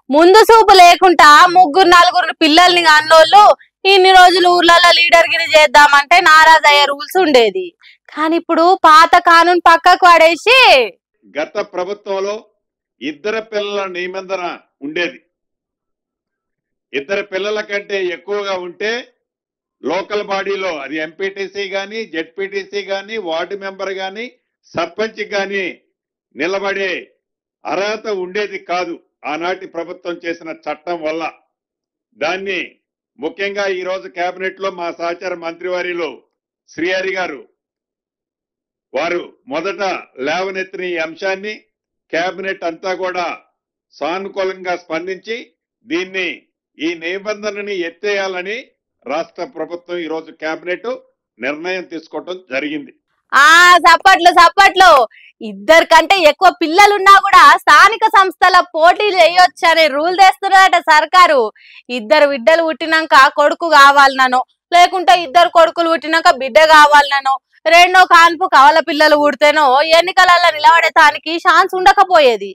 ముందు చూపు లేకుండా ముగ్గురు నలుగురు పిల్లల్ని అన్నోళ్ళు ఇన్ని రోజులు ఊర్లలో లీడర్ గిరి చేద్దామంటే నారాజయ్య రూల్స్ ఉండేది. కానీ ఇప్పుడు పాత కానూన్ పక్కకు పడేసి గత ప్రభుత్వంలో ఇద్దరు పిల్లల నిబంధన ఉండేది. ఇద్దరు పిల్లల కంటే ఎక్కువగా ఉంటే లోకల్ బాడీలో అది ఎంపీటీసీ గాని జెడ్పీటీసీ గాని వార్డు మెంబర్ గాని సర్పంచ్ గాని నిలబడే అర్హత ఉండేది కాదు. ఆనాటి ప్రభుత్వం చేసిన చట్టం వల్ల దాన్ని ముఖ్యంగా ఈ రోజు కేబినెట్ లో మా సహచార మంత్రివర్యులు శ్రీహరి గారు వారు మొదట లేవనెత్తిన ఈ అంశాన్ని కేబినెట్ అంతా కూడా సానుకూలంగా స్పందించి దీన్ని ఈ నిబంధనని ఎత్తేయాలని రాష్ట్ర ప్రభుత్వం ఈ రోజు కేబినెట్ నిర్ణయం తీసుకోవడం జరిగింది. సప్పట్లు ఇద్దరు కంటే ఎక్కువ పిల్లలున్నా కూడా స్థానిక సంస్థల పోటీలు వేయొచ్చు అనే రూల్ తెస్తున్నారట సర్కారు. ఇద్దరు బిడ్డలు పుట్టినాక కొడుకు కావాలనో లేకుంటే ఇద్దరు కొడుకులు పుట్టినాక బిడ్డ కావాలనో రెండో కాన్పు కవల పిల్లలు పుడితేనో ఎన్నికలలో నిలబడేటానికి ఛాన్స్ ఉండకపోయేది.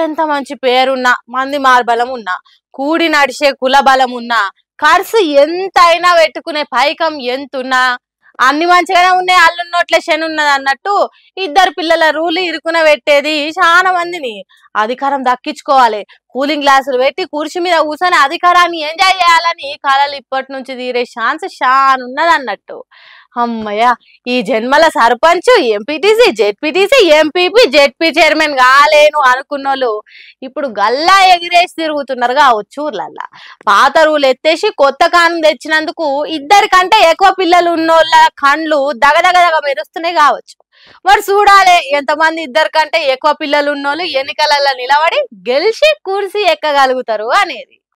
ఎంత మంచి పేరున్నా మంది మార్బలం ఉన్నా కూడి నడిచే కుల బలం ఉన్నా ఖర్చు ఎంతైనా పెట్టుకునే పైకం ఎంతున్నా అన్ని మంచిగానే ఉన్నాయి. అల్లున్నోట్లే శనున్నది అన్నట్టు ఇద్దరు పిల్లల రూలు ఇరుకున పెట్టేది చాలా మందిని. అధికారం దక్కించుకోవాలి, కూలింగ్ గ్లాసులు పెట్టి కుర్చీ మీద కూర్చొని అధికారాన్ని ఎంజాయ్ చేయాలని కళలు ఇప్పటి నుంచి తీరే ఛాన్స్ చాలా ఉన్నది అన్నట్టు. అమ్మయ్య, ఈ జన్మల sarpanch MPTC ZPTC MPP ZP chairman కాలేను అనుకున్నోళ్ళు ఇప్పుడు గల్లా ఎగిరేసి తిరుగుతున్నారు కావచ్చు ఊర్లల్లా. పాత రూలు ఎత్తేసి కొత్త కాను తెచ్చినందుకు ఇద్దరికంటే ఎక్కువ పిల్లలు ఉన్నోళ్ళ కండ్లు దగదగదగ మెరుస్తున్నాయి కావచ్చు. మరి చూడాలి ఎంతమంది ఇద్దరికంటే ఎక్కువ పిల్లలు ఉన్నోళ్ళు ఎన్నికలలో నిలబడి గెలిచి కుర్చీ ఎక్కగలుగుతారు అనేది.